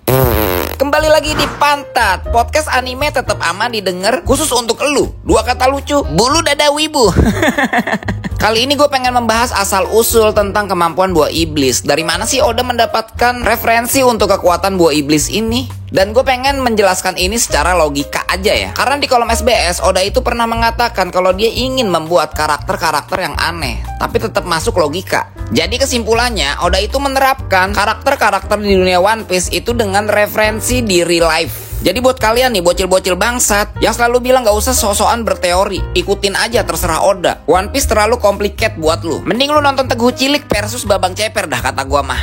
Kembali lagi di Pantat, podcast anime tetap aman didengar, khusus untuk elu. Dua kata lucu, bulu dada wibu. Kali ini gue pengen membahas asal-usul tentang kemampuan buah iblis. Dari mana sih Oda mendapatkan referensi untuk kekuatan buah iblis ini? Dan gue pengen menjelaskan ini secara logika aja ya. Karena di kolom SBS, Oda itu pernah mengatakan kalau dia ingin membuat karakter-karakter yang aneh, tapi tetap masuk logika. Jadi kesimpulannya, Oda itu menerapkan karakter-karakter di dunia One Piece itu dengan referensi di real life. Jadi buat kalian nih bocil-bocil bangsat yang selalu bilang gak usah sok-sokan berteori, ikutin aja terserah Oda. One Piece terlalu complicated buat lu. Mending lu nonton Teguh Cilik versus Babang Ceper dah kata gua mah.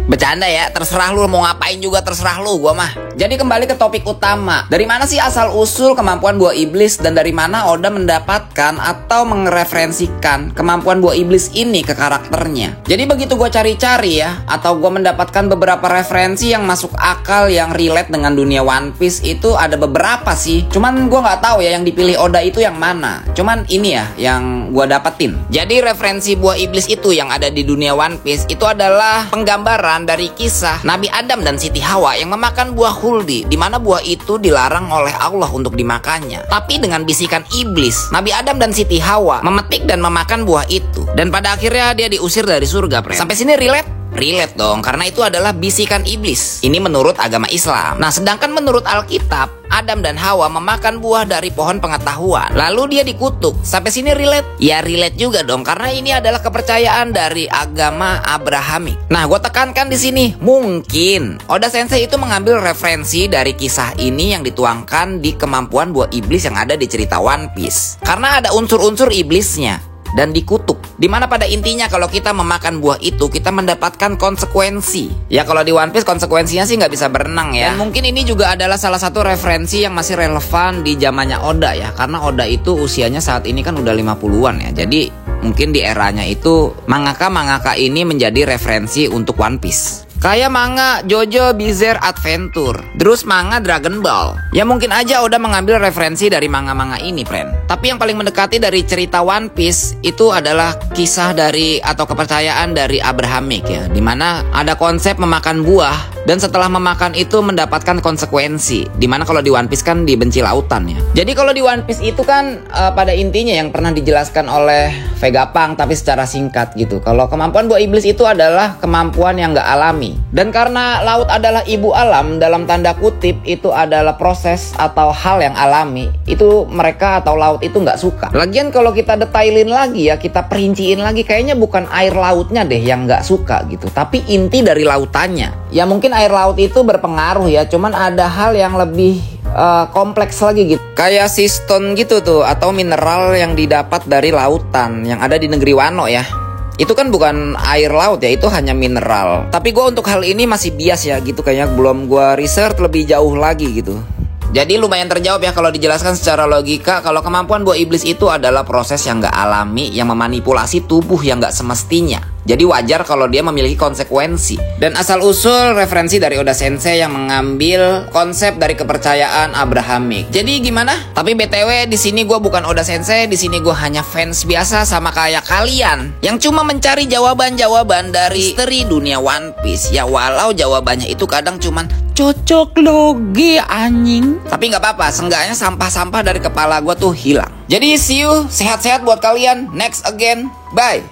Bercanda ya, terserah lu mau ngapain juga terserah lu, gua mah. Jadi kembali ke topik utama. Dari mana sih asal usul kemampuan buah iblis dan dari mana Oda mendapatkan atau mereferensikan kemampuan buah iblis ini ke karakternya? Jadi begitu gua cari-cari ya, atau gua mendapatkan beberapa referensi yang masuk akal yang relate dengan dunia One Piece itu ada beberapa sih. Cuman gua nggak tahu ya yang dipilih Oda itu yang mana. Cuman ini ya yang gua dapetin. Jadi referensi buah iblis itu yang ada di dunia One Piece itu adalah penggambaran dari kisah Nabi Adam dan Siti Hawa yang memakan buah huldi, di mana buah itu dilarang oleh Allah untuk dimakannya. Tapi dengan bisikan iblis, Nabi Adam dan Siti Hawa memetik dan memakan buah itu. Dan pada akhirnya dia diusir dari surga, friend. Sampai sini relate? Relate dong, karena itu adalah bisikan iblis. Ini menurut agama Islam. Nah, sedangkan menurut Alkitab, Adam dan Hawa memakan buah dari pohon pengetahuan. Lalu dia dikutuk. Sampai sini relate? Ya relate juga dong, karena ini adalah kepercayaan dari agama Abrahamik. Nah, gue tekankan di sini, mungkin Oda Sensei itu mengambil referensi dari kisah ini yang dituangkan di kemampuan buah iblis yang ada di cerita One Piece. Karena ada unsur-unsur iblisnya dan dikutuk. Dimana pada intinya kalau kita memakan buah itu kita mendapatkan konsekuensi. Ya kalau di One Piece konsekuensinya sih nggak bisa berenang ya. Dan mungkin ini juga adalah salah satu referensi yang masih relevan di zamannya Oda ya. Karena Oda itu usianya saat ini kan udah 50-an ya. Jadi mungkin di eranya itu mangaka ini menjadi referensi untuk One Piece. Kayak manga JoJo Bizarre Adventure, terus manga Dragon Ball. Ya mungkin aja Oda mengambil referensi dari manga-manga ini, friend. Tapi yang paling mendekati dari cerita One Piece itu adalah kisah dari atau kepercayaan dari Abrahamik ya, dimana ada konsep memakan buah dan setelah memakan itu mendapatkan konsekuensi. Dimana kalau di One Piece kan dibenci lautan ya. Jadi kalau di One Piece itu kan pada intinya yang pernah dijelaskan oleh Vegapunk tapi secara singkat gitu. Kalau kemampuan buah iblis itu adalah kemampuan yang gak alami. Dan karena laut adalah ibu alam, dalam tanda kutip itu adalah proses atau hal yang alami, itu mereka atau laut itu nggak suka. Lagian kalau kita detailin lagi ya, kita perinciin lagi, kayaknya bukan air lautnya deh yang nggak suka gitu, tapi inti dari lautannya. Ya mungkin air laut itu berpengaruh ya, cuman ada hal yang lebih kompleks lagi gitu. Kayak siston gitu tuh, atau mineral yang didapat dari lautan yang ada di negeri Wano ya. Itu kan bukan air laut ya, itu hanya mineral. Tapi gue untuk hal ini masih bias ya gitu, kayaknya belum gue research lebih jauh lagi gitu. Jadi lumayan terjawab ya kalau dijelaskan secara logika kalau kemampuan buah iblis itu adalah proses yang gak alami yang memanipulasi tubuh yang gak semestinya. Jadi wajar kalau dia memiliki konsekuensi. Dan asal-usul referensi dari Oda Sensei yang mengambil konsep dari kepercayaan Abrahamik. Jadi gimana? Tapi BTW di sini gue bukan Oda Sensei, di sini gue hanya fans biasa sama kayak kalian yang cuma mencari jawaban-jawaban dari misteri dunia One Piece. Ya walau jawabannya itu kadang cuman cocok logi anjing. Tapi nggak apa-apa, seenggaknya sampah-sampah dari kepala gue tuh hilang. Jadi see you, sehat-sehat buat kalian. Next again, bye.